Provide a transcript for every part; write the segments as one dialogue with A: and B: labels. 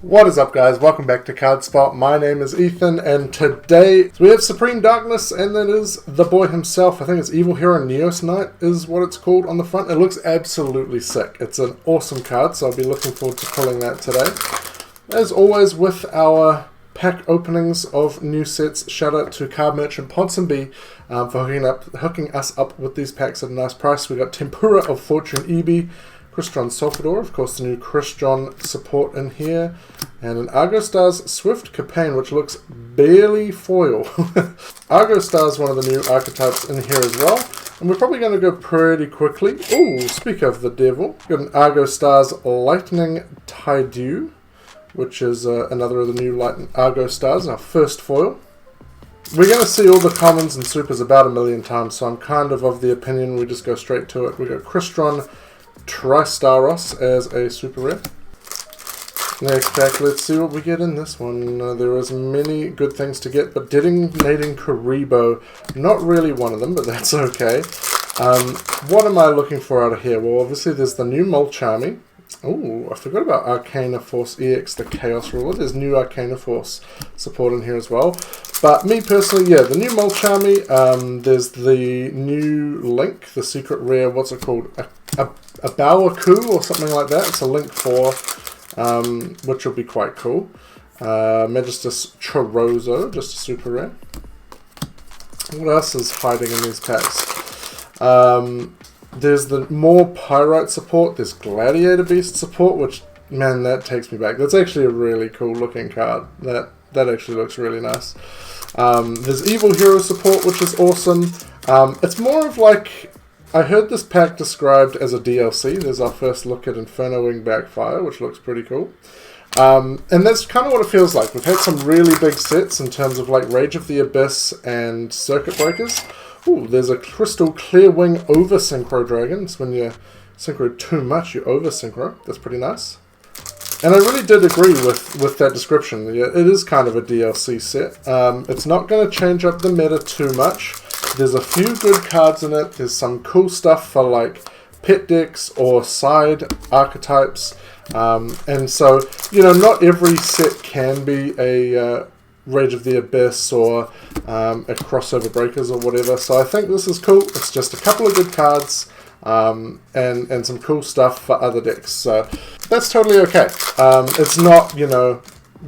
A: What is up, guys? Welcome back to CardSpot. My name is Ethan, and today we have Supreme Darkness, and that is the boy himself. I think it's Evil Hero Neos Knight is what it's called on the front. It looks absolutely sick. It's an awesome card, so I'll be looking forward to pulling that today. As always, with our pack openings of new sets, shout out to card merchant Ponsonby for hooking us up with these packs at a nice price. We got Tempura of Fortune Ebi, Crystrons Sulfador, of course the new Crystrons support in here, and an Argo Stars Swift Capaign, which looks barely foil. Argo Stars, one of the new archetypes in here as well, and we're probably going to go pretty quickly. Ooh, speak of the devil, got an Argo Stars Lightning Tidue, which is another of the new Argo Stars, our first foil. We're going to see all the commons and supers about a million times, so I'm kind of the opinion we just go straight to it. We got Crystron Tristaros as a super rare. Next pack, let's see what we get in this one. There is many good things to get, but Detonating Karibo, not really one of them, but that's okay. What am I looking for out of here? Well, obviously there's the new Mulcharmy. Oh, I forgot about Arcana Force EX, the Chaos Ruler. There's new Arcana Force support in here as well. But me personally, yeah, the new Mulcharmy. There's the new Link, the secret rare, what's it called? A Bawaku or something like that. It's a Link 4, which will be quite cool. Magistus Chorozo, just a super rare. What else is hiding in these packs? There's the more Pyrite support. There's Gladiator Beasts support, which, man, that takes me back. That's actually a really cool looking card. That actually looks really nice. There's Evil Hero support, which is awesome. It's more of like, I heard this pack described as a DLC. There's our first look at Inferno Wing Backfire, which looks pretty cool. And that's kind of what it feels like. We've had some really big sets in terms of like Rage of the Abyss and Circuit Breakers. Ooh, there's a Crystal Clear Wing over Synchro Dragons. When you synchro too much, you over synchro. That's pretty nice. And I really did agree with that description. Yeah, it is kind of a DLC set. It's not going to change up the meta too much. There's a few good cards in it. There's some cool stuff for like pet decks or side archetypes. And so, you know, not every set can be a Rage of the Abyss or a Crossover Breakers or whatever. So I think this is cool. It's just a couple of good cards and some cool stuff for other decks. So that's totally okay. It's not, you know,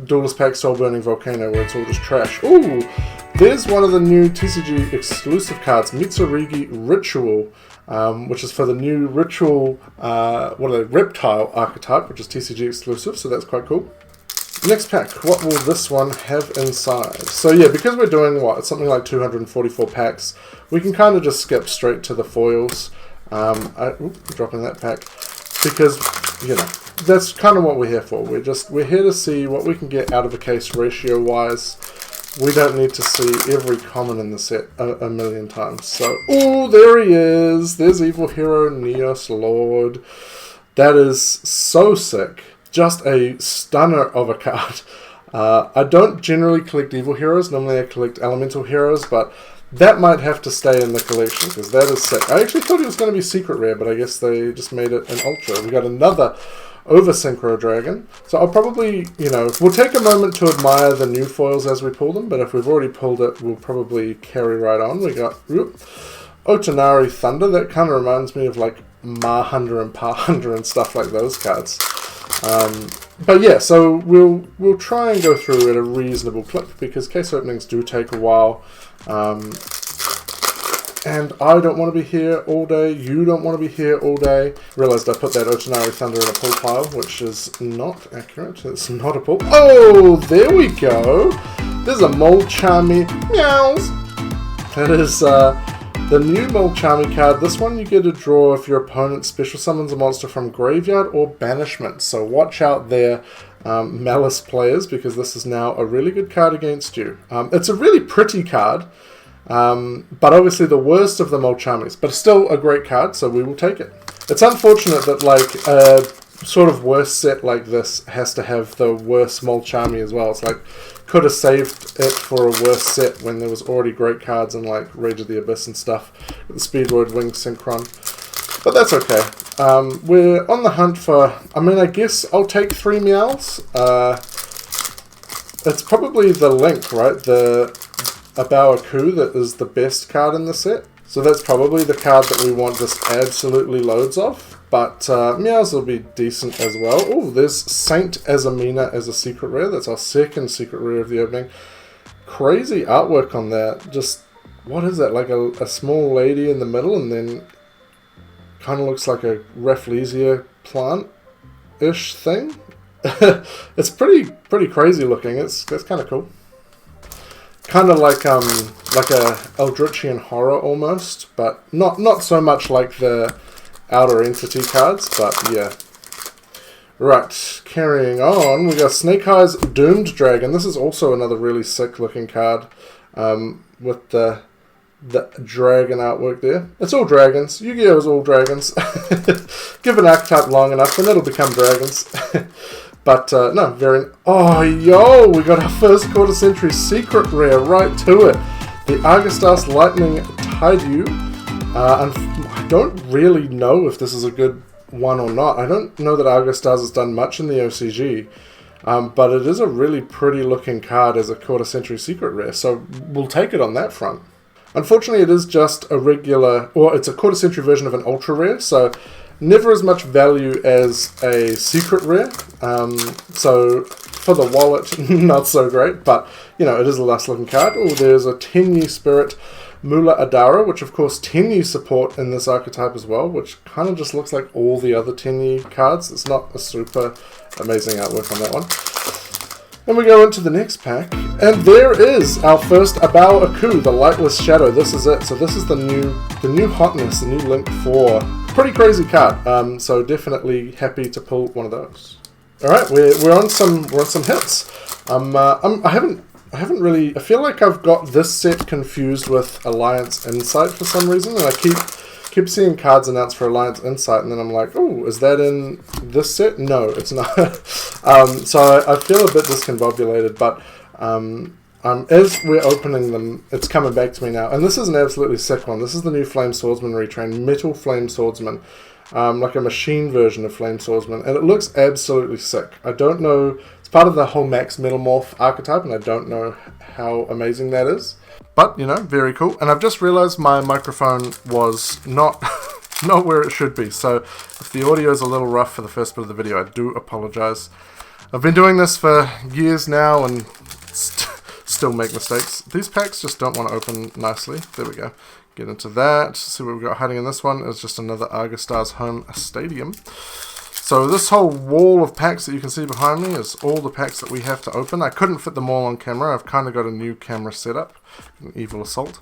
A: Duelist Pack Soul Burning Volcano where it's all just trash. Ooh, there's one of the new TCG exclusive cards, Mitsurigi Ritual, which is for the new Ritual, Reptile archetype, which is TCG exclusive, so that's quite cool. Next pack, what will this one have inside? So yeah, because we're doing, it's something like 244 packs, we can kind of just skip straight to the foils. Dropping that pack, because, you know, that's kind of what we're here for. We're here to see what we can get out of a case ratio-wise. We don't need to see every common in the set a million times. So, ooh, there he is! There's Evil Hero Neos Lord. That is so sick. Just a stunner of a card. I don't generally collect Evil Heroes. Normally I collect Elemental Heroes, but that might have to stay in the collection, because that is sick. I actually thought it was going to be secret rare, but I guess they just made it an ultra. We got another over Synchro Dragon. So I'll probably, you know, we'll take a moment to admire the new foils as we pull them, but if we've already pulled it, we'll probably carry right on. We got Otonari Thunder. That kind of reminds me of like Mahunter and Pahunter and stuff like those cards. But yeah, so we'll try and go through at a reasonable clip, because case openings do take a while. And I don't want to be here all day, you don't want to be here all day. Realised I put that Otonari Thunder in a pull pile, which is not accurate. It's not a pull. Oh, there we go! There's a Mulcharmy Meowls! That is the new Mulcharmy card. This one you get to draw if your opponent special summons a monster from graveyard or banishment. So watch out there, Malice players, because this is now a really good card against you. It's a really pretty card. But obviously the worst of the Mulcharmies, but still a great card, so we will take it. It's unfortunate that like a sort of worse set like this has to have the worst Mulcharmy as well. It's like, could have saved it for a worse set when there was already great cards in like Rage of the Abyss and stuff. The Speedroid Wing Synchron. But that's okay. We're on the hunt for, I mean, I guess I'll take 3 Meowls. It's probably the Link, right? The Abawaku that is the best card in the set. So that's probably the card that we want just absolutely loads of. But Meowls will be decent as well. Oh, there's Saint Azamina as a secret rare. That's our second secret rare of the opening. Crazy artwork on that. Just, what is that? Like a small lady in the middle and then kind of looks like a Rafflesia plant-ish thing. It's pretty crazy looking. It's kind of cool. Kind of like a Eldritchian horror almost, but not so much like the Outer Entity cards. But yeah. Right, carrying on, we got Snake Eyes Doomed Dragon. This is also another really sick looking card with the dragon artwork there. It's all dragons. Yu-Gi-Oh! Is all dragons. Give an archetype long enough and it'll become dragons. But, no, very... Oh, yo! We got our first quarter century secret rare right to it. The Argistas Lightning Tideu. I don't really know if this is a good one or not. I don't know that Argistas has done much in the OCG. But it is a really pretty looking card as a quarter century secret rare. So we'll take it on that front. Unfortunately, it is just a regular... Or it's a quarter century version of an ultra rare. So... never as much value as a secret rare, so for the wallet, not so great, but, you know, it is a nice looking card. Oh, there's a Tenyi Spirit Mula Adara, which of course Tenyi support in this archetype as well, which kind of just looks like all the other Tenyi cards. It's not a super amazing artwork on that one. And we go into the next pack, and there is our first Abawaku, the Lightless Shadow. This is it. So this is the new hotness, the new Link 4. Pretty crazy card. So definitely happy to pull one of those. All right, we're on some hits. I haven't really. I feel like I've got this set confused with Alliance Insight for some reason, and I keep seeing cards announced for Alliance Insight, and then I'm like, oh, is that in this set? No, it's not. So I feel a bit discombobulated, but as we're opening them, it's coming back to me now. And this is an absolutely sick one. This is the new Flame Swordsman retrain, Metal Flame Swordsman, like a machine version of Flame Swordsman, and it looks absolutely sick. I don't know, it's part of the whole Max Metalmorph archetype, and I don't know how amazing that is. But, you know, very cool. And I've just realized my microphone was not where it should be. So if the audio is a little rough for the first bit of the video, I do apologize. I've been doing this for years now and still make mistakes. These packs just don't want to open nicely. There we go. Get into that. See what we've got hiding in this one. It's just another Argistar's Home Stadium. So this whole wall of packs that you can see behind me is all the packs that we have to open. I couldn't fit them all on camera. I've kind of got a new camera setup, an Evil Assault,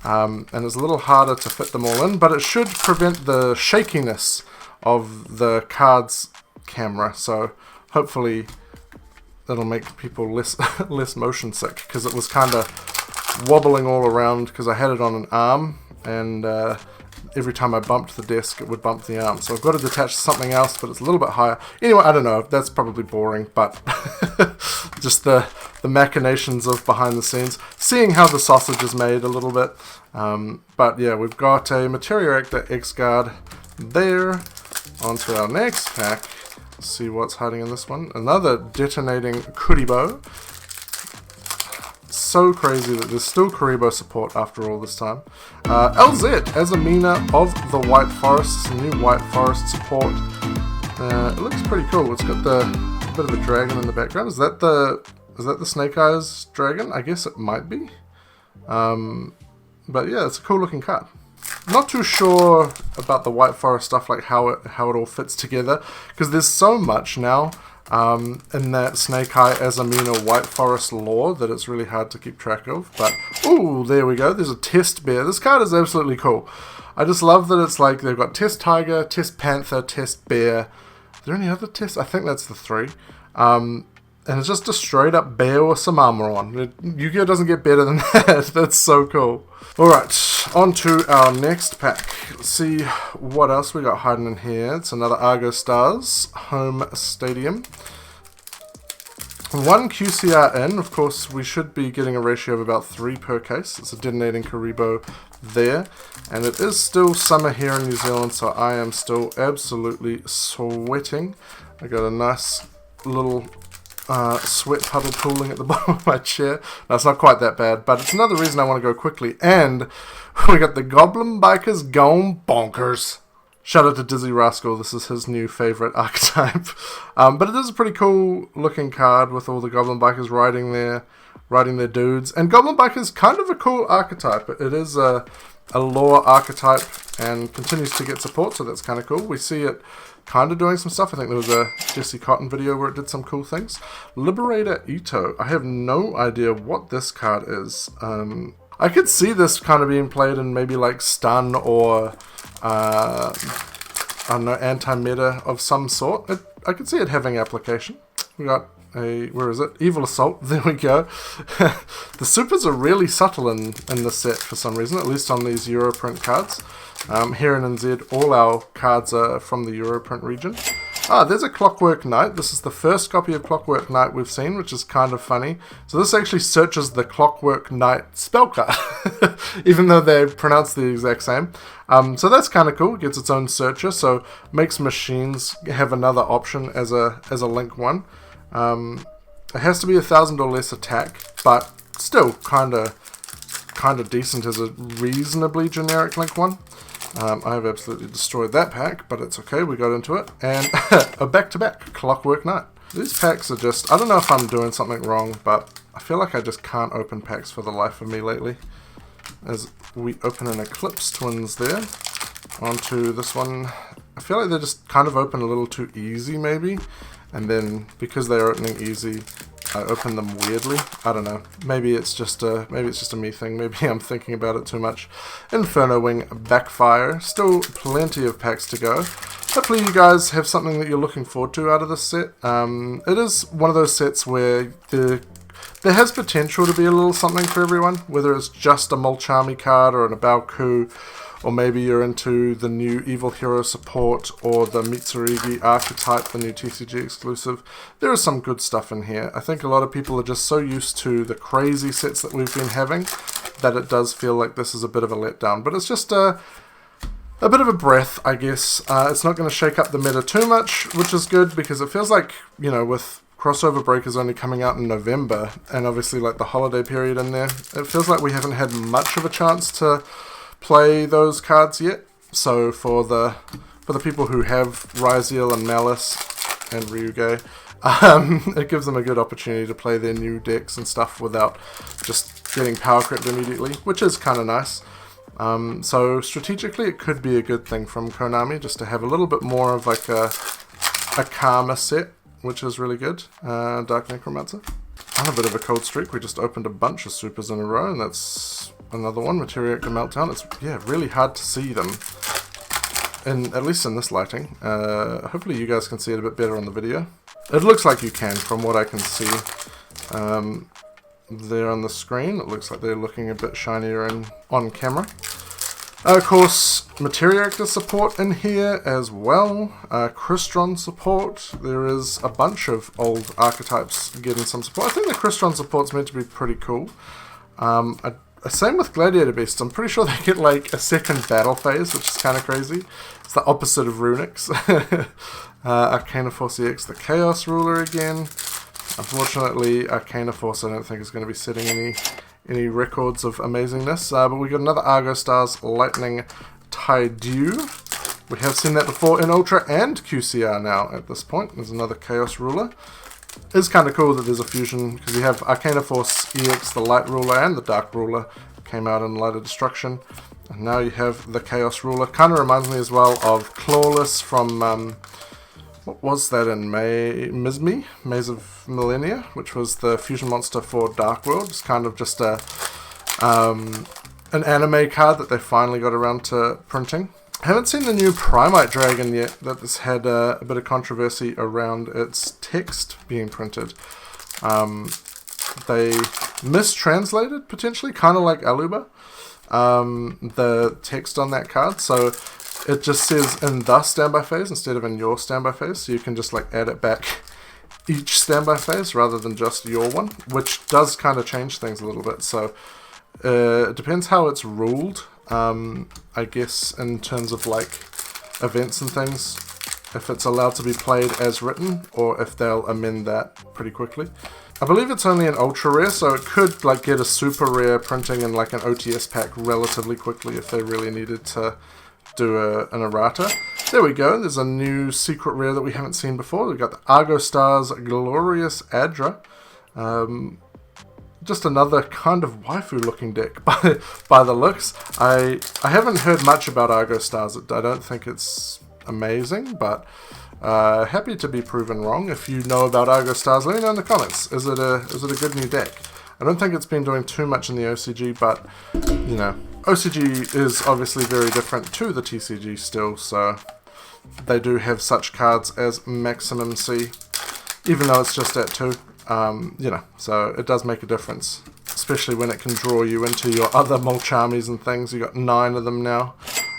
A: and it's a little harder to fit them all in, but it should prevent the shakiness of the card's camera. So hopefully that'll make people less motion sick, because it was kind of wobbling all around because I had it on an arm, and every time I bumped the desk, it would bump the arm. So I've got to detach something else, but it's a little bit higher. Anyway, I don't know. That's probably boring, but just the machinations of behind the scenes. Seeing how the sausage is made a little bit. But yeah, we've got a Materia Actor X-Guard there. On to our next pack. Let's see what's hiding in this one. Another Detonating Kuribo. So crazy that there's still Kuribo support after all this time. LZ, Azamina of the White Forest, some new White Forest support. It looks pretty cool. It's got the bit of a dragon in the background. Is that the Snake Eyes dragon? I guess it might be. But yeah, it's a cool looking card. Not too sure about the White Forest stuff, like how it all fits together, because there's so much now in that Snake Eye Azamina White Forest lore that it's really hard to keep track of. But ooh, there we go. There's a Test Bear. This card is absolutely cool. I just love that it's like they've got Test Tiger, Test Panther, Test Bear. Are there any other tests? I think that's the 3. And it's just a straight up bear with some armor on. Yu-Gi-Oh! Doesn't get better than that. That's so cool. Alright, on to our next pack. Let's see what else we got hiding in here. It's another Argistar's Home Stadium. One QCR in, of course, we should be getting a ratio of about 3 per case. It's a detonating Karibo there. And it is still summer here in New Zealand, so I am still absolutely sweating. I got a nice little sweat puddle pooling at the bottom of my chair. No, it's not quite that bad, but it's another reason I want to go quickly. And we got the Goblin Bikers going bonkers. Shout out to Dizzy Rascal, this is his new favourite archetype. But it is a pretty cool looking card with all the Goblin Bikers riding their dudes. And Goblin Biker's kind of a cool archetype. It is a lore archetype and continues to get support, so that's kind of cool. We see it kind of doing some stuff. I think there was a Jesse Cotton video where it did some cool things. Liberator Ito. I have no idea what this card is. I could see this kind of being played in maybe like stun or I don't know, anti-meta of some sort. I could see it having application. We got a, where is it? Evil Assault. There we go. The supers are really subtle in this set for some reason, at least on these Europrint cards. Here in NZ, all our cards are from the Europrint region. Ah, there's a Clockwork Knight. This is the first copy of Clockwork Knight we've seen, which is kind of funny. So this actually searches the Clockwork Knight spell card, even though they pronounce the exact same. So that's kind of cool. It gets its own searcher, so makes machines have another option as a link one. It has to be 1,000 or less attack, but still kind of decent as a reasonably generic link one. I have absolutely destroyed that pack, but it's okay, we got into it. And a back-to-back Clockwork Knight. These packs are just, I don't know if I'm doing something wrong, but I feel like I just can't open packs for the life of me lately. As we open an Eclipse Twins there, onto this one. I feel like they're just kind of open a little too easy maybe, and then because they're opening easy, I open them weirdly. I don't know. Maybe it's just a me thing. Maybe I'm thinking about it too much. Inferno Wing Backfire. Still plenty of packs to go. Hopefully you guys have something that you're looking forward to out of this set. It is one of those sets where there has potential to be a little something for everyone. Whether it's just a Mulcharmy card or an Abalku, or maybe you're into the new Evil Hero support or the Mitsurigi archetype, the new TCG exclusive. There is some good stuff in here. I think a lot of people are just so used to the crazy sets that we've been having that it does feel like this is a bit of a letdown. But it's just a bit of a breath, I guess. It's not going to shake up the meta too much, which is good because it feels like, you know, with Crossover Breakers only coming out in November and obviously like the holiday period in there, it feels like we haven't had much of a chance to play those cards yet. So for the people who have Ryziel and Malice and Yugioh, it gives them a good opportunity to play their new decks and stuff without just getting power crept immediately, which is kind of nice. So strategically it could be a good thing from Konami just to have a little bit more of like a calmer set, which is really good. Dark Necromancer. On a bit of a cold streak, we just opened a bunch of supers in a row, and that's another one, Meteoric to Meltdown. It's, yeah, really hard to see them, at least in this lighting. Hopefully you guys can see it a bit better on the video. It looks like you can, from what I can see there on the screen. It looks like they're looking a bit shinier on camera. Of course, Meteoric support in here as well. Crystrons support. There is a bunch of old archetypes getting some support. I think the Crystron support's meant to be pretty cool. Same with Gladiator Beasts. I'm pretty sure they get like a second battle phase, which is kind of crazy. It's the opposite of Runix. Arcana Force EX, the Chaos Ruler again. Unfortunately, Arcana Force I don't think is going to be setting any records of amazingness. But we got another Argo Stars Lightning Taidew. We have seen that before in Ultra and QCR now at this point. There's another Chaos Ruler. It's kind of cool that there's a fusion, because you have Arcana Force EX, the Light Ruler, and the Dark Ruler came out in Light of Destruction. And now you have the Chaos Ruler. Kind of reminds me as well of Clawless from, what was that in Mizmi? Maze of Millennia, which was the fusion monster for Dark World. It's kind of just an anime card that they finally got around to printing. I haven't seen the new Primite Dragon yet. That has had a bit of controversy around its text being printed. They mistranslated, potentially, kind of like Aluba, the text on that card. So it just says in the standby phase instead of in your standby phase. So you can just like add it back each standby phase rather than just your one, which does kind of change things a little bit. So it depends how it's ruled, I guess, in terms of like events and things, if it's allowed to be played as written or if they'll amend that pretty quickly. I believe it's only an ultra rare, so it could like get a super rare printing in like an OTS pack relatively quickly if they really needed to do an errata. There we go, there's a new secret rare that we haven't seen before. We've got the Argo Stars Glorious Adra. Just another kind of waifu looking deck by the looks. I haven't heard much about Argo Stars. I don't think it's amazing, but happy to be proven wrong. If you know about Argo Stars, let me know in the comments. Is it a good new deck? I don't think it's been doing too much in the OCG, but you know, OCG is obviously very different to the TCG still, so they do have such cards as Maximum C, even though it's just at 2. You know, so it does make a difference, especially when it can draw you into your other Mulcharmies and things. You got 9 of them now.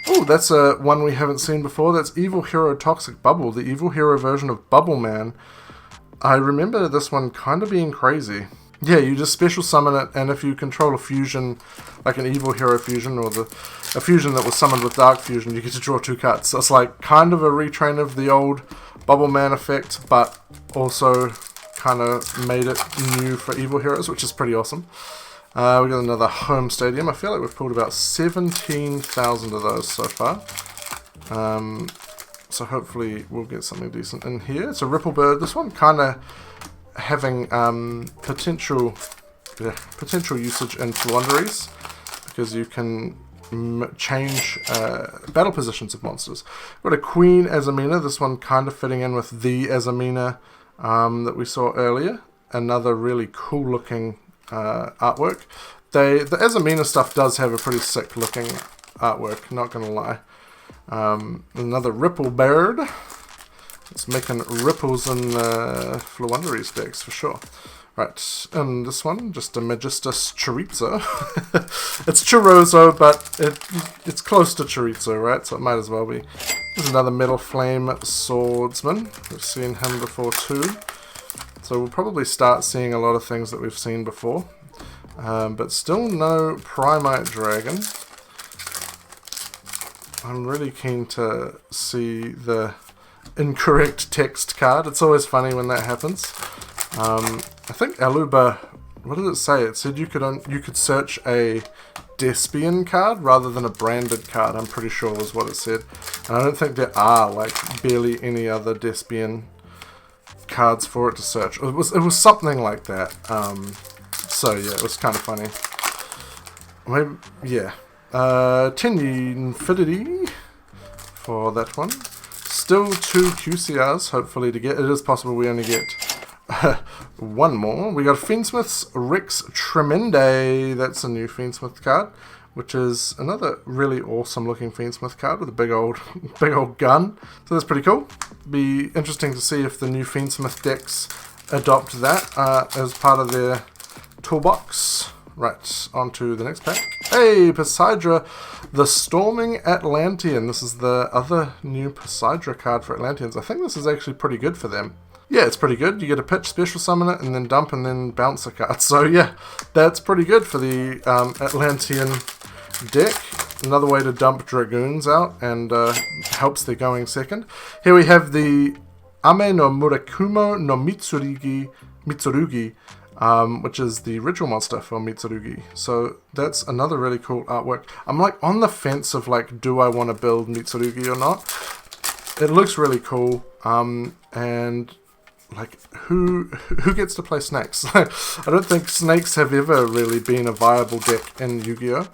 A: Oh, that's one we haven't seen before. That's Evil Hero Toxic Bubble, the Evil Hero version of Bubble Man. I remember this one kind of being crazy. Yeah, you just special summon it, and if you control a fusion, like an Evil Hero fusion, or a fusion that was summoned with Dark Fusion, you get to draw 2 cards. So it's like kind of a retrain of the old Bubble Man effect, but also kind of made it new for Evil Heroes, which is pretty awesome. We got another home stadium. I feel like we've pulled about 17,000 of those so far. So hopefully we'll get something decent in here. It's a Ripple Bird. This one kind of having potential usage in Fluunderies, because you can change battle positions of monsters. We've got a Queen Azamina. This one kind of fitting in with the Azamina that we saw earlier. Another really cool looking artwork. The Azamina stuff does have a pretty sick looking artwork, not gonna lie. Another Ripple Bird. It's making ripples in Fluunderies decks for sure. Right, and this one, just a Magistus Chorizo. It's Chorizo, but it's close to Chorizo, right? So it might as well be. There's another Metal Flame Swordsman. We've seen him before too. So we'll probably start seeing a lot of things that we've seen before. But still no Primite Dragon. I'm really keen to see the incorrect text card. It's always funny when that happens. I think Aluba, what did it say? It said you could search a Despian card rather than a branded card, I'm pretty sure was what it said. And I don't think there are like barely any other Despian cards for it to search. It was something like that. So yeah, it was kind of funny. Maybe, yeah. 10 Infinity for that one. Still 2 QCRs, hopefully, to get. It is possible we only get one more. We got Fiendsmith's Rex Tremende. That's a new Fiendsmith card, which is another really awesome looking Fiendsmith card with a big old gun. So that's pretty cool. Be interesting to see if the new Fiendsmith decks adopt that as part of their toolbox. Right, on to the next pack. Hey, Poseidra, the Storming Atlantean. This is the other new Poseidra card for Atlanteans. I think this is actually pretty good for them. Yeah, it's pretty good. You get a pitch, special summon it, and then dump, and then bounce a card. So yeah, that's pretty good for the Atlantean deck. Another way to dump Dragoons out, and helps their going second. Here we have the Ame no Murakumo no Mitsurugi, which is the ritual monster for Mitsurugi. So that's another really cool artwork. I'm like on the fence of like, do I want to build Mitsurugi or not? It looks really cool, and like who gets to play snakes? I don't think snakes have ever really been a viable deck in Yu-Gi-Oh!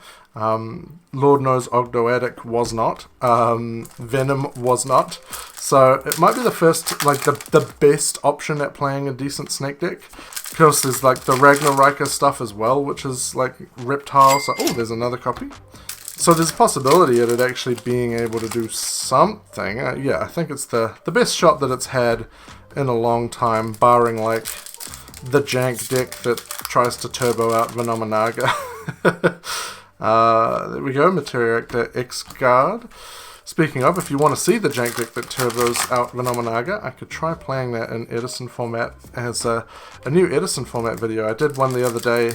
A: Lord knows Ogdoadic was not. Venom was not. So it might be the first, like the best option at playing a decent snake deck. Of course, there's like the Ragnarika stuff as well, which is like reptile. So oh, there's another copy. So there's a possibility of it actually being able to do something. Yeah, I think it's the best shot that it's had in a long time, barring like the jank deck that tries to turbo out Venomenaga. There we go, Materia Actor X Guard. Speaking of, if you want to see the jank deck that turbos out Venomenaga, I could try playing that in Edison format as a new Edison format video. I did one the other day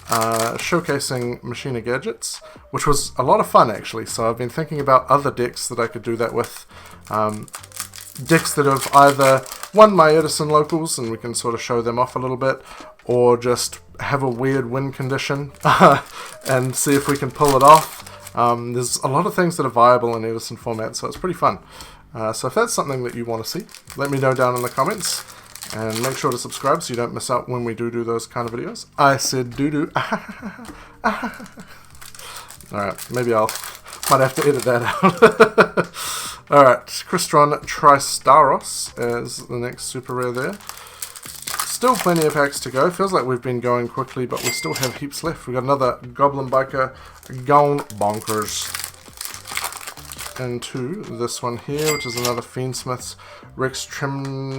A: showcasing Machina Gadgets, which was a lot of fun actually. So I've been thinking about other decks that I could do that with. Decks that have either won my Edison locals and we can sort of show them off a little bit, or just have a weird win condition and see if we can pull it off. There's a lot of things that are viable in Edison format, so it's pretty fun. So if that's something that you want to see, let me know down in the comments, and make sure to subscribe so you don't miss out when we do those kind of videos. I said doo-doo. Alright, maybe might have to edit that out. Alright, Crystrons Tristaros as the next super rare there. Still plenty of packs to go. Feels like we've been going quickly, but we still have heaps left. We've got another Goblin Biker Gone Bonkers into this one here, which is another Fiendsmith's Rex Tremende.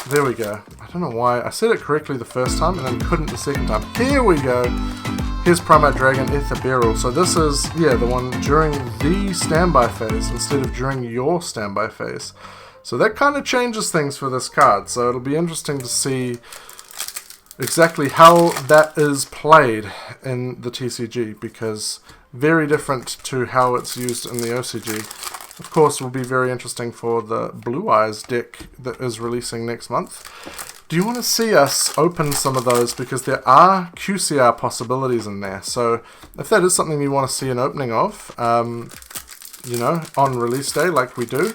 A: There we go. I don't know why. I said it correctly the first time and then couldn't the second time. Here we go. Here's Primate Dragon Ethereal. So this is, yeah, the one during the standby phase instead of during your standby phase. So that kind of changes things for this card, so it'll be interesting to see exactly how that is played in the TCG, because very different to how it's used in the OCG. Of course, will be very interesting for the Blue Eyes deck that is releasing next month. Do you want to see us open some of those, because there are QCR possibilities in there, so if that is something you want to see an opening of, you know, on release day like we do,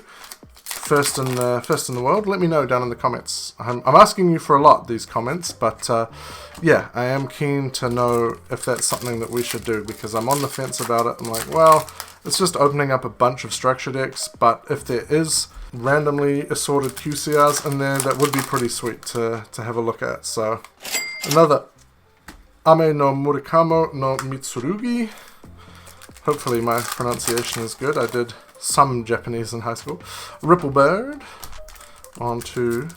A: first in the world, let me know down in the comments. I'm asking you for a lot, these comments, but yeah, I am keen to know if that's something that we should do, because I'm on the fence about it. I'm like, well, it's just opening up a bunch of structure decks, but if there is randomly assorted QCRs in there, that would be pretty sweet to have a look at. So, another Ame no Murikamo no Mitsurugi. Hopefully my pronunciation is good. I did some Japanese in high school. Ripplebird. On to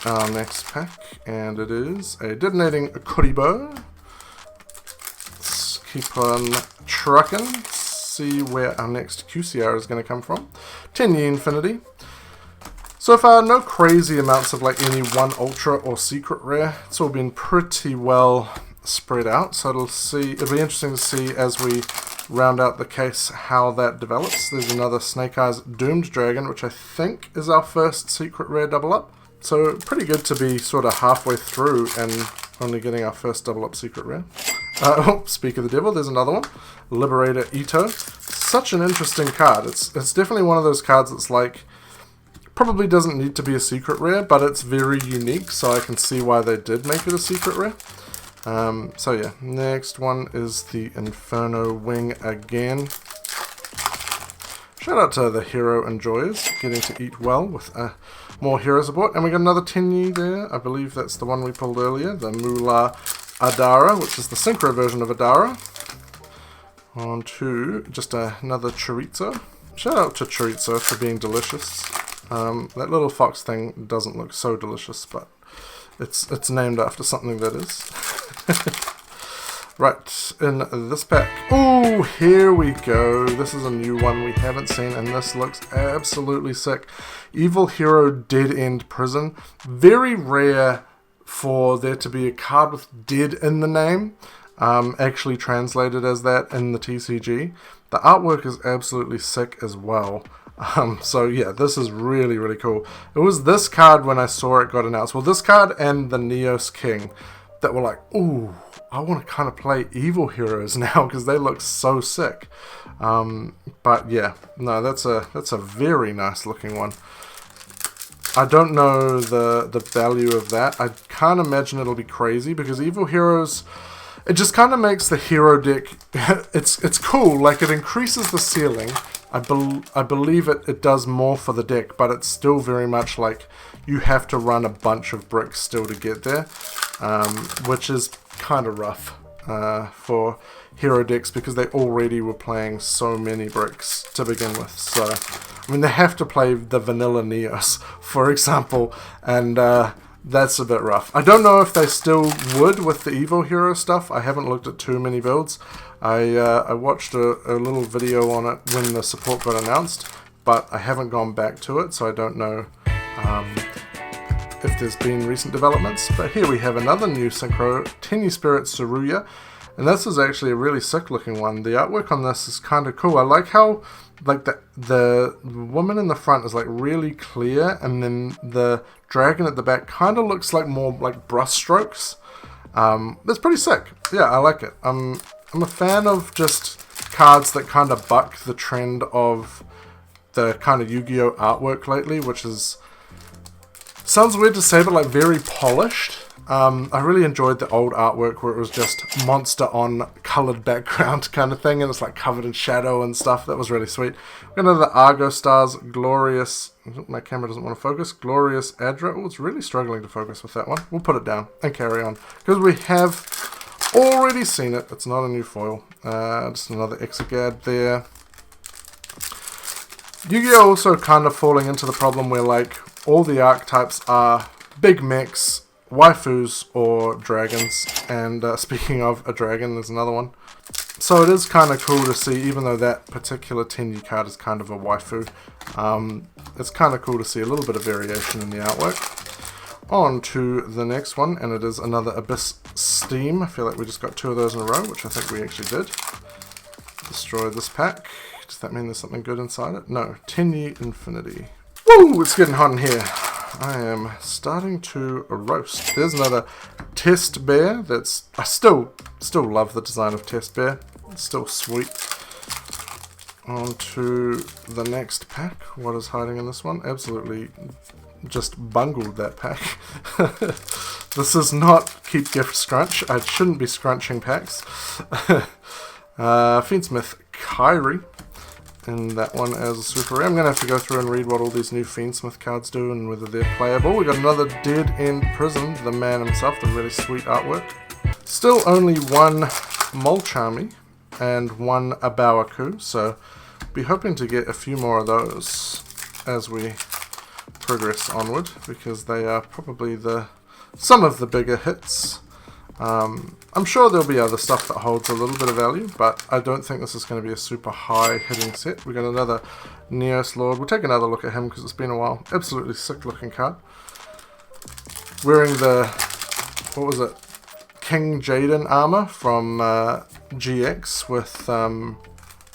A: our next pack, and it is a Detonating Kuriboh. Let's keep on trucking, see where our next QCR is going to come from. 10 Yi Infinity. So far, no crazy amounts of like any one ultra or secret rare. It's all been pretty well spread out, so it'll be interesting to see as we round out the case how that develops. There's another Snake Eyes Doomed Dragon, which I think is our first secret rare double up. So pretty good to be sort of halfway through and only getting our first double up secret rare. Oh, speak of the devil, there's another one. Liberator Ito. Such an interesting card. It's definitely one of those cards that's like, probably doesn't need to be a secret rare, but it's very unique, so I can see why they did make it a secret rare. So yeah, next one is the Inferno Wing again. Shout out to the Hero Enjoyers, getting to eat well with more hero support. And we got another 10 Yi there. I believe that's the one we pulled earlier, the Mula Adara, which is the Synchro version of Adara. On to just another Chorizo. Shout out to Chorizo for being delicious. That little fox thing doesn't look so delicious, but it's named after something that is. Right, in this pack. Oh, here we go. This is a new one we haven't seen, and this looks absolutely sick. Evil Hero Dead End Prison. Very rare for there to be a card with dead in the name, actually translated as that in the TCG. The artwork is absolutely sick as well. So yeah, this is really, really cool. It was this card when I saw it got announced. Well, this card and the Neos King that were like, ooh, I want to kind of play evil heroes now because they look so sick. But yeah, no, that's a very nice looking one. I don't know the value of that. I can't imagine it'll be crazy because evil heroes, it just kind of makes the hero deck, it's cool, like it increases the ceiling. I believe it does more for the deck, but it's still very much like you have to run a bunch of bricks still to get there, which is kind of rough for hero decks because they already were playing so many bricks to begin with. So, I mean, they have to play the vanilla Neos, for example, and that's a bit rough. I don't know if they still would with the evil hero stuff. I haven't looked at too many builds. I watched a little video on it when the support got announced, but I haven't gone back to it, so I don't know if there's been recent developments. But here we have another new Synchro, Tiny Spirit Saruya, and this is actually a really sick looking one. The artwork on this is kind of cool. I like how like the woman in the front is like really clear, and then the dragon at the back kind of looks like more like brush strokes. That's pretty sick. Yeah, I like it. I'm a fan of just cards that kind of buck the trend of the kind of Yu-Gi-Oh artwork lately, which is, sounds weird to say, but like very polished. I really enjoyed the old artwork where it was just monster on colored background kind of thing, and it's like covered in shadow and stuff. That was really sweet. We've got another Argo Stars Glorious, my camera doesn't want to focus, Glorious Adra. Oh, it's really struggling to focus with that one. We'll put it down and carry on, because we have already seen it. It's not a new foil. Just another Exegad there. Yu-Gi-Oh! Also kind of falling into the problem where like all the archetypes are big mechs, waifus, or dragons. And speaking of a dragon, there's another one. So it is kind of cool to see, even though that particular Tenyu card is kind of a waifu, it's kind of cool to see a little bit of variation in the artwork. On to the next one, and it is another Abyss Steam. I feel like we just got 2 of those in a row, which I think we actually did. Destroy this pack. Does that mean there's something good inside it? No. Tenyu Infinity. Woo! It's getting hot in here. I am starting to roast. There's another Test Bear. That's, I still love the design of Test Bear. It's still sweet. On to the next pack. What is hiding in this one? Absolutely just bungled that pack. This is not Keep Gift Scrunch. I shouldn't be scrunching packs. Fiendsmith Kyrie. And that one as a super rare. I'm going to have to go through and read what all these new Fiendsmith cards do and whether they're playable. We got another Dead End Prison, the man himself, the really sweet artwork. Still only one Mulcharmy and one Abawaku, so be hoping to get a few more of those as we progress onward, because they are probably some of the bigger hits. I'm sure there'll be other stuff that holds a little bit of value, but I don't think this is going to be a super high hitting set. We got another Neos Lord. We'll take another look at him because it's been a while. Absolutely sick looking card. Wearing the, what was it, King Jaden armor from GX with,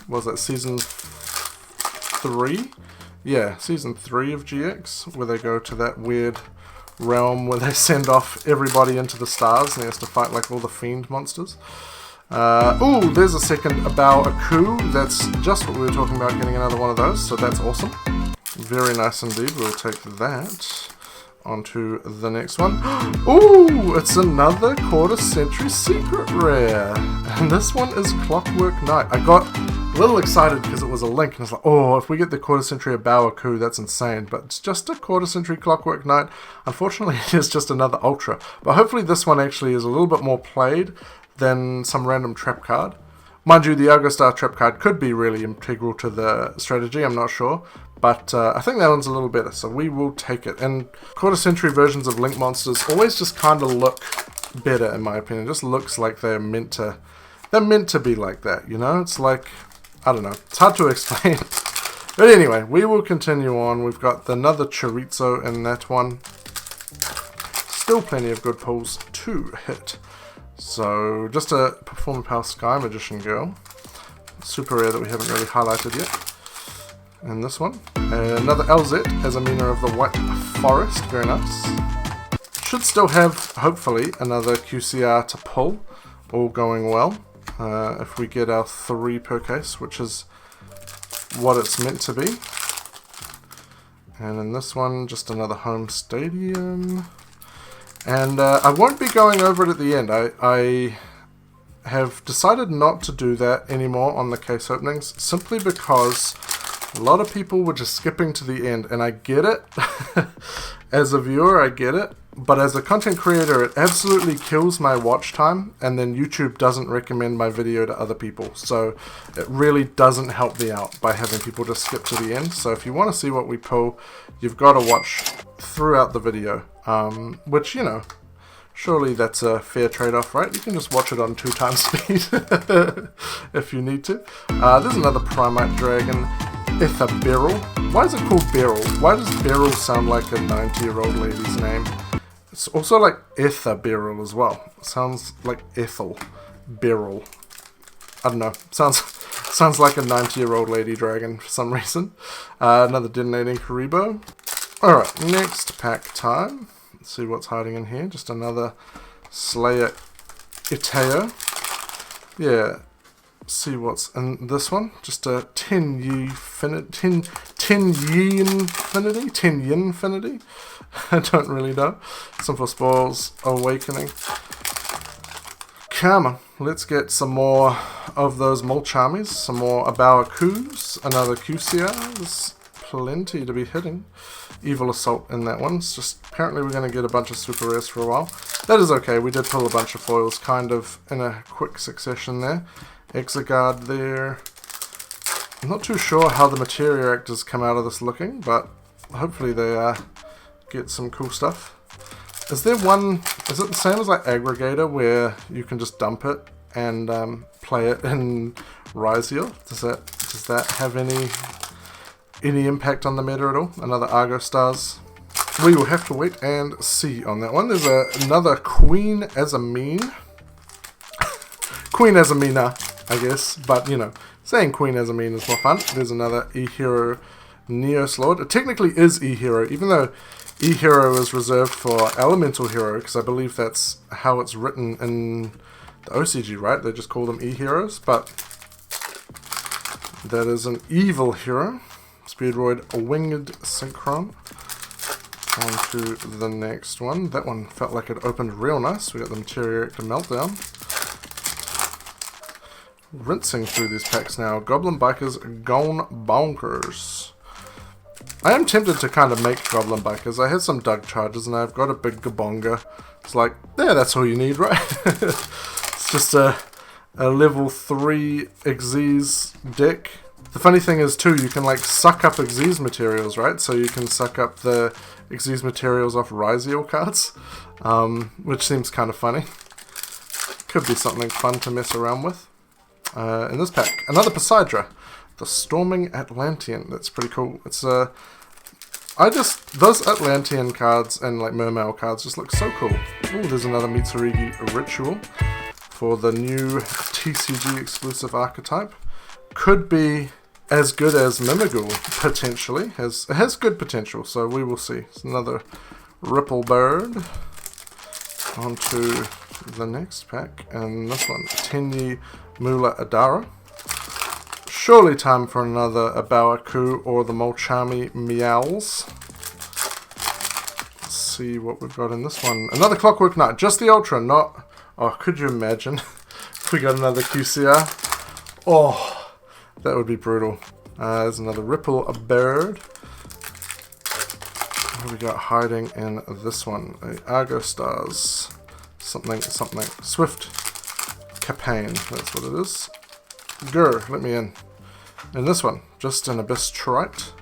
A: was it season 3? Yeah, season 3 of GX, where they go to that weird realm where they send off everybody into the stars and he has to fight like all the fiend monsters. Ooh, there's a second Abawaku. That's just what we were talking about, getting another one of those, so that's awesome. Very nice indeed. We'll take that. On to the next one. Ooh, it's another quarter century secret rare. And this one is Clockwork Knight. I got a little excited because it was a link, and I was like, oh, if we get the quarter century Abawaku, that's insane. But it's just a quarter century Clockwork Knight. Unfortunately, it is just another Ultra. But hopefully this one actually is a little bit more played than some random trap card. Mind you, the Argostar trap card could be really integral to the strategy, I'm not sure. But I think that one's a little better, so we will take it. And quarter century versions of Link monsters always just kind of look better, in my opinion. It just looks like they're meant to be like that, you know? It's like, I don't know. It's hard to explain. But anyway, we will continue on. We've got another Chorizo in that one. Still plenty of good pulls to hit. So, just a Performer Power Sky Magician Girl. Super rare that we haven't really highlighted yet. And this one. Another LZ as a Mina of the White Forest. Very nice. Should still have, hopefully, another QCR to pull. All going well. If we get our 3 per case, which is what it's meant to be. And in this one, just another home stadium. And I won't be going over it at the end. I have decided not to do that anymore on the case openings, simply because a lot of people were just skipping to the end, and I get it. As a viewer, I get it. But as a content creator, it absolutely kills my watch time, and then YouTube doesn't recommend my video to other people. So it really doesn't help me out by having people just skip to the end. So if you want to see what we pull, you've got to watch throughout the video. Which, you know, Surely that's a fair trade-off, right? You can just watch it on 2x speed if you need to. There's another Primite Dragon, Beryl. Why is it called Beryl? Why does Beryl sound like a 90-year-old lady's name? It's also like Beryl as well. It sounds like Ethel Beryl. I don't know. Sounds like a 90-year-old lady dragon for some reason. Another Detonating Karibo. Alright, next pack time. Let's see what's hiding in here. Just another Slayer Iteo. Yeah. See what's in this one. Just a 10 Yin Infinity. I don't really know. Simple Spores Awakening. Come on. Let's get some more of those Mulcharmies. Some more Abawakus. Another QCR. There's plenty to be hitting. Evil Assault in that one. It's just apparently we're going to get a bunch of super rares for a while. That is okay. We did pull a bunch of foils kind of in a quick succession there. Exegard there. I'm not too sure how the Materia Actors come out of this looking, but hopefully they get some cool stuff. Is it the same as like Aggregator where you can just dump it and play it in Yugioh? Does that have any impact on the meta at all? Another Argo Stars. We will have to wait and see on that one. There's another Queen Azamine. Queen Azamina, I guess, but you know, saying Queen Azamine is more fun. There's another E-Hero Neos Lord. It technically is E-Hero, even though E-Hero is reserved for Elemental Hero, because I believe that's how it's written in the OCG, right? They just call them E-Heroes, but that is an evil hero. Speedroid Winged Synchron. On to the next one. That one felt like it opened real nice. We got the Materia Actor Meltdown. Rinsing through these packs now. Goblin Bikers Gone Bonkers. I am tempted to kind of make Goblin Bikers. I had some Dug Charges and I've got a big Gabonga. It's like, yeah, that's all you need, right? It's just a level 3 Xyz deck. The funny thing is too, you can like suck up Xyz materials, right? So you can suck up the Xyz materials off Yugioh cards, which seems kind of funny. Could be something fun to mess around with. In this pack, another Poseidra, the Storming Atlantean. That's pretty cool. It's those Atlantean cards and like Mermail cards just look so cool. Oh, there's another Mitsurugi Ritual for the new TCG exclusive archetype. Could be as good as Mimigul, potentially. It has good potential, so we will see. It's another Ripple Bird. On to the next pack, and this one, Tenyi Mula Adara. Surely time for another Abawaku or the Mulcharmy Meowls. Let's see what we've got in this one. Another Clockwork Knight, just the Ultra, not... Oh, could you imagine if we got another QCR? Oh... That would be brutal. There's another Ripple Bird. What have we got hiding in this one? Argo Stars. Something. Swift Capane. That's what it is. Grr, let me in. In this one, just an Abyss Trite.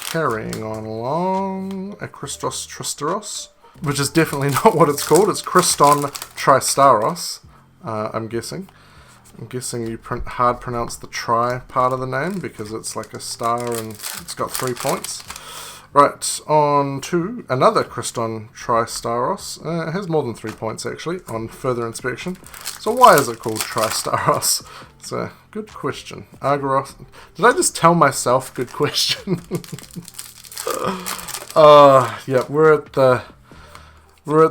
A: Carrying on along. A Tristeros. Which is definitely not what it's called. It's Criston Tristaros. I'm guessing. I'm guessing you hard pronounce the tri part of the name because it's like a star and it's got 3 points. Right, on to another Criston Tristaros. It has more than 3 points actually on further inspection. So why is it called Tristaros? It's a good question. Argoros. Did I just tell myself good question? Yeah, we're at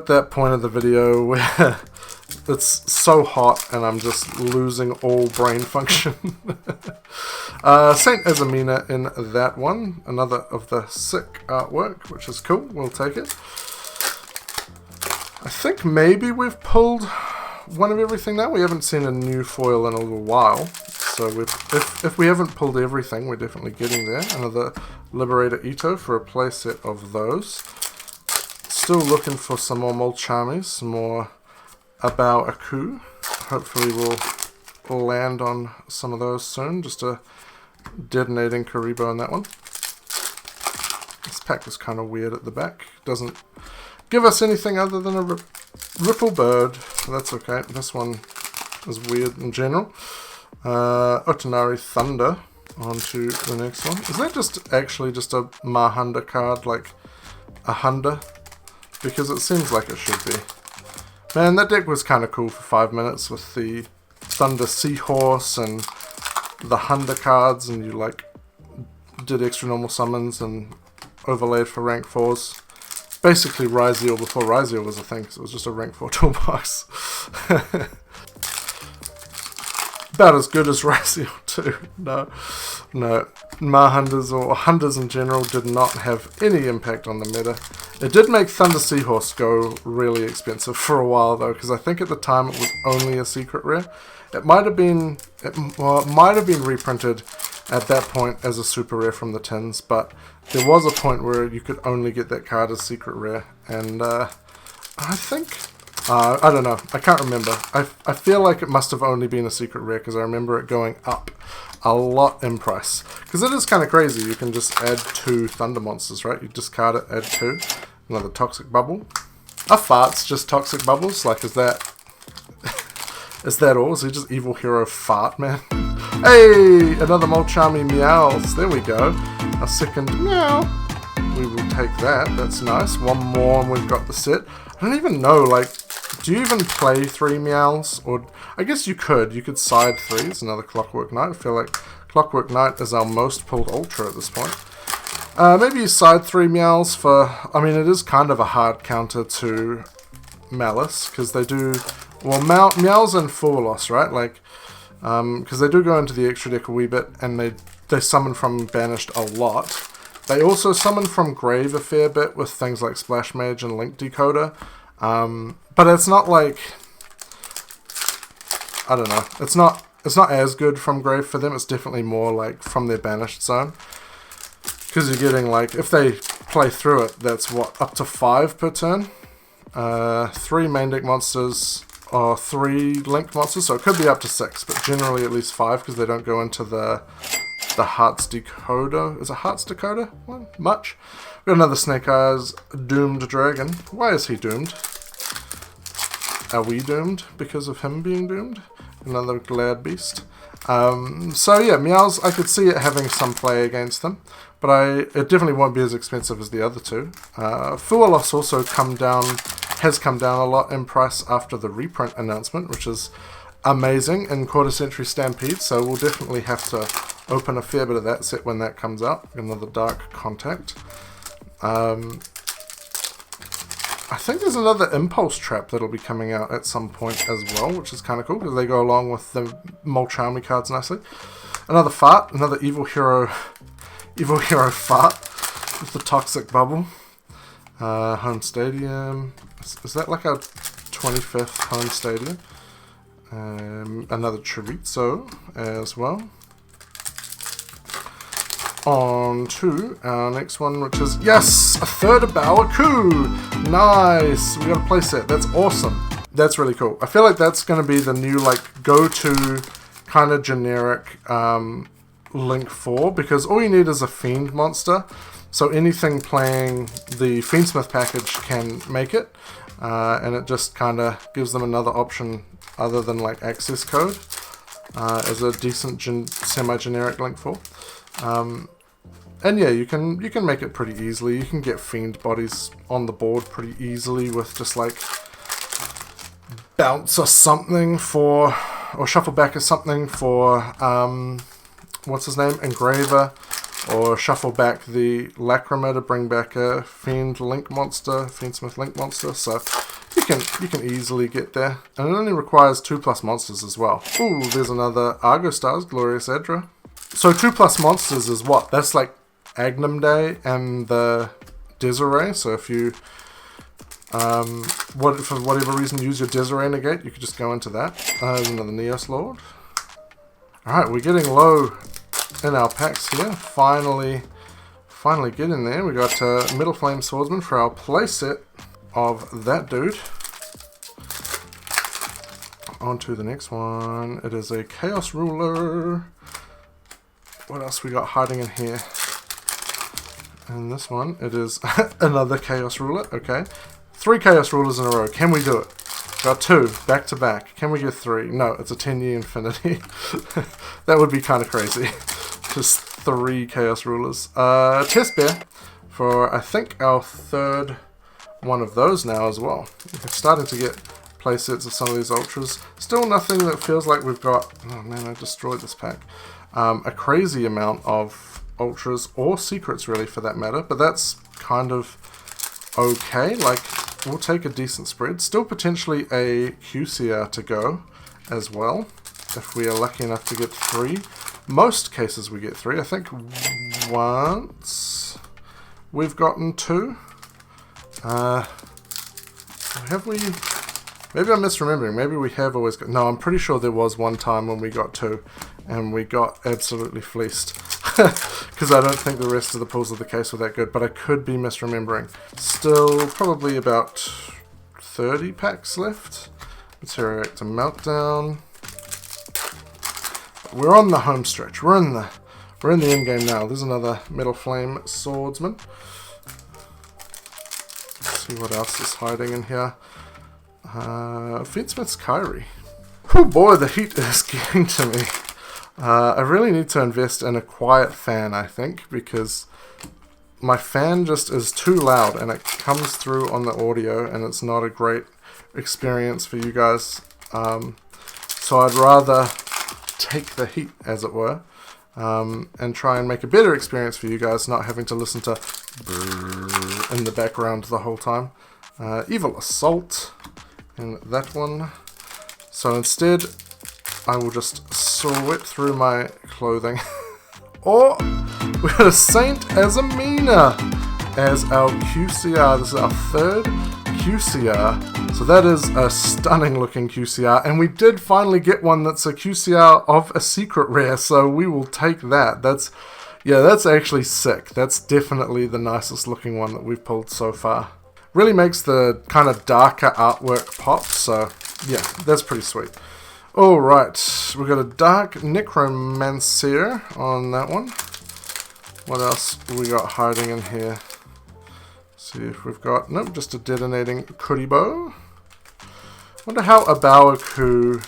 A: that point of the video where it's so hot and I'm just losing all brain function. Saint Azamina in that one. Another of the sick artwork, which is cool. We'll take it. I think maybe we've pulled one of everything now. We haven't seen a new foil in a little while. So if we haven't pulled everything, we're definitely getting there. Another Liberator Ito for a playset of those. Still looking for some more Mulcharmies, some more Abawaku. Hopefully we'll land on some of those soon. Just a Detonating Karibo in that one. This pack was kind of weird at the back. give us anything other than a Ripple Bird. That's okay. This one is weird in general. Otanari Thunder. On to the next one. Is that just actually just a Mahunda card, like a Hunda? Because it seems like it should be. Man, that deck was kind of cool for 5 minutes with the Thunder Seahorse and the Hunda cards, and you like did extra normal summons and overlaid for rank 4s. Basically Ryzeal before Ryzeal was a thing, because it was just a rank 4 toolbox. About as good as Ryzeal too. No. Mahundas or Hundas in general did not have any impact on the meta. It did make Thunder Seahorse go really expensive for a while though, because I think at the time it was only a secret rare. It might have been reprinted at that point as a super rare from the tins, but there was a point where you could only get that card as secret rare, and I think I don't know, I can't remember. I feel like it must have only been a secret rare because I remember it going up a lot in price. Because it is kind of crazy, you can just add 2 Thunder monsters, right? You discard it, add 2. Another Toxic Bubble. Are farts just Toxic Bubbles? Like, is that is that all? Is he just Evil Hero Fart, man? Hey! Another Mulcharmy Meowls. There we go. A second Meow. We will take that. That's nice. One more and we've got the set. I don't even know, like, do you even play 3 Meowls? Or, I guess you could. You could side 3. It's another Clockwork Knight. I feel like Clockwork Knight is our most pulled Ultra at this point. Maybe you side 3 Meowls for... I mean, it is kind of a hard counter to Malice, because they do... Well, Meowls and Foolos, right? Like, because they do go into the extra deck a wee bit, and they summon from Banished a lot. They also summon from Grave a fair bit with things like Splash Mage and Link Decoder. But it's not like... I don't know. It's not as good from Grave for them. It's definitely more like from their Banished zone. Because you're getting like... If they play through it, that's what? Up to 5 per turn? 3 main deck monsters... Or 3 Link monsters. So it could be up to 6. But generally at least 5 because they don't go into the Hearts Decoder. Is it Hearts Decoder one? Much. We've got another Snake Eyes Doomed Dragon. Why is he doomed? Are we doomed because of him being doomed? Another Gladiator Beast. So yeah, Meowls, I could see it having some play against them, but it definitely won't be as expensive as the other 2. Foolos also has come down a lot in price after the reprint announcement, which is amazing in Quarter Century Stampede, so we'll definitely have to open a fair bit of that set when that comes out. Another Dark Contact. I think there's another Impulse Trap that'll be coming out at some point as well, which is kind of cool because they go along with the Mulcharmy cards nicely. Another Fart, another Evil Hero Fart with the Toxic Bubble. Home Stadium. Is that like a 25th Home Stadium? Another Chorizo as well. On to our next one, which is, yes, a third Bawaku. Nice. We got a playset. That's awesome. That's really cool. I feel like that's going to be the new, like, go-to kind of generic Link 4, because all you need is a Fiend monster. So anything playing the Fiendsmith package can make it. And it just kind of gives them another option other than, like, access code as a decent semi-generic Link 4. And yeah, you can make it pretty easily. You can get Fiend bodies on the board pretty easily with just like bounce or something for, or shuffle back or something for, what's his name, Engraver, or shuffle back the Lacrima to bring back a Fiend Link monster, Fiendsmith Link monster. So you can easily get there, and it only requires 2+ monsters as well. Ooh, there's another Argo Stars, Glorious Edra. So 2+ monsters is what? That's like Agnum Day and the Desiree. So if you, for whatever reason, use your Desiree negate, you could just go into that. There's another Neos Lord. Alright, we're getting low in our packs here. Finally getting there. We got Middle Flame Swordsman for our playset of that dude. On to the next one. It is a Chaos Ruler. What else we got hiding in here? And this one, it is another Chaos Ruler. Okay. 3 Chaos Rulers in a row. Can we do it? Got 2 back to back. Can we get 3? No, it's a 10-year infinity. That would be kind of crazy. Just 3 Chaos Rulers. Test Bear for, I think, our 3rd one of those now as well. We're starting to get playsets of some of these Ultras. Still nothing that feels like we've got... Oh man, I destroyed this pack. A crazy amount of Ultras, or Secrets really for that matter, but that's kind of okay. Like, we'll take a decent spread. Still potentially a QCR to go as well, if we are lucky enough to get 3. Most cases we get 3. I think once we've gotten 2. Have we... Maybe I'm misremembering. Maybe we have always got... No, I'm pretty sure there was one time when we got 2, and we got absolutely fleeced. Because I don't think the rest of the pulls of the case were that good, but I could be misremembering. Still probably about 30 packs left. Material Reactor Meltdown. We're on the home stretch. We're in the end game now. There's another Metal Flame Swordsman. Let's see what else is hiding in here. Feedsmith's Kyrie. Oh boy, the heat is getting to me. I really need to invest in a quiet fan, I think, because my fan just is too loud and it comes through on the audio and it's not a great experience for you guys. So I'd rather take the heat, as it were, and try and make a better experience for you guys, not having to listen to in the background the whole time. Evil Assault in that one. So instead, I will just sweat through my clothing. Or we got a Saint Azamina as our QCR. This is our 3rd QCR. So that is a stunning looking QCR. And we did finally get one that's a QCR of a secret rare. So we will take that. That's actually sick. That's definitely the nicest looking one that we've pulled so far. Really makes the kind of darker artwork pop. So yeah, that's pretty sweet. Alright, we've got a Dark Necromancer on that one. What else we got hiding in here? See if we've got... Nope, just a Detonating Kuriboh. Wonder how a Baoku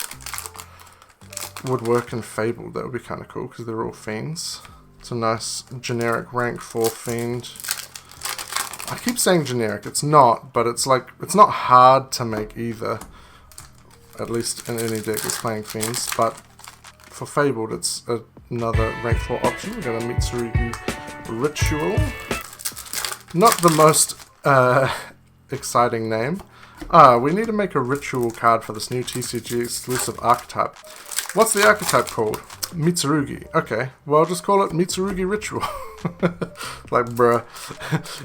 A: would work in Fabled. That would be kind of cool, because they're all Fiends. It's a nice generic rank 4 Fiend. I keep saying generic, it's not, but it's like... It's not hard to make either. At least in any deck that's playing Fiends, but for Fabled it's another rank 4 option. We've got a Mitsurugi Ritual. Not the most exciting name. We need to make a ritual card for this new TCG exclusive archetype. What's the archetype called? Mitsurugi. Okay, well, just call it Mitsurugi Ritual. Like, bruh.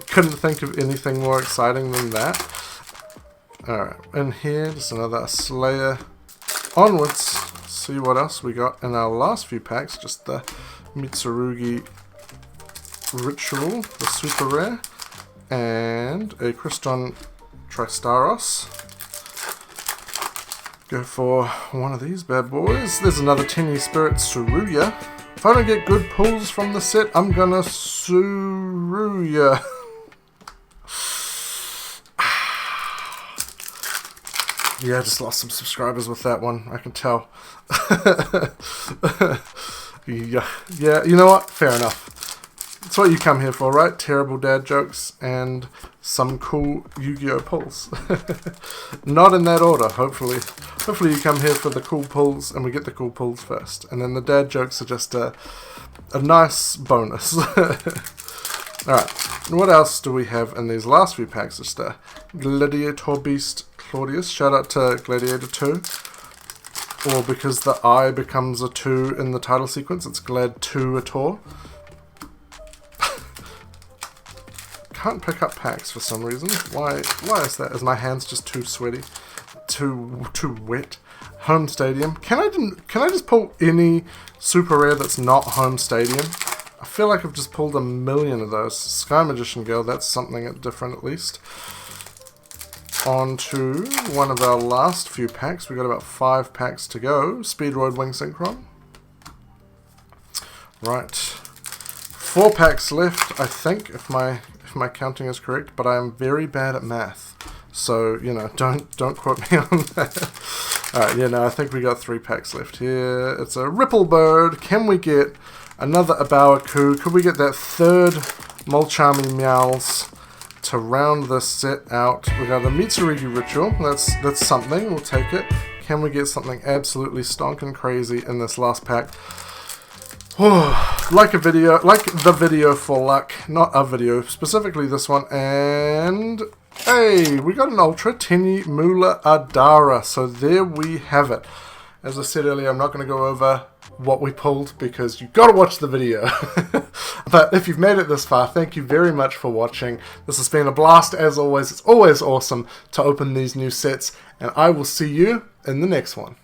A: Couldn't think of anything more exciting than that. Alright, in here, just another Slayer. Onwards, see what else we got in our last few packs. Just the Mitsurugi Ritual, the super rare, and a Crystron Tristaros. Go for one of these bad boys. There's another Tiny Spirit Tsuruya. If I don't get good pulls from the set, I'm gonna Tsuruya. Yeah, I just lost some subscribers with that one, I can tell. Yeah, you know what? Fair enough. That's what you come here for, right? Terrible dad jokes and some cool Yugioh pulls. Not in that order, hopefully. Hopefully you come here for the cool pulls and we get the cool pulls first. And then the dad jokes are just a nice bonus. Alright, what else do we have in these last few packs? Just a Gladiator Beast Claudius. Shout out to Gladiator 2. Or because the I becomes a 2 in the title sequence, it's Glad 2 Ator. Can't pick up packs for some reason. Why is that? Is my hands just too sweaty? Too wet? Home Stadium. Can I just pull any super rare that's not Home Stadium? I feel like I've just pulled a million of those. Sky Magician Girl, that's something different at least. On to one of our last few packs. We've got about 5 packs to go. Speedroid Wing Synchron. Right. 4 packs left, I think, if my counting is correct, but I am very bad at math. So, you know, don't quote me on that. Alright, yeah, no, I think we got 3 packs left here. It's a Ripple Bird. Can we get another Abawaku? Could we get that 3rd Mulcharmy Meowls to round this set out? We got a Mitsurugi Ritual. That's something. We'll take it. Can we get something absolutely stonking crazy in this last pack? like the video for luck, not a video, specifically this one, and hey, we got an Ultra Tini Mula Adara, so there we have it. As I said earlier, I'm not going to go over what we pulled because you've got to watch the video. But if you've made it this far, thank you very much for watching. This has been a blast as always. It's always awesome to open these new sets, and I will see you in the next one.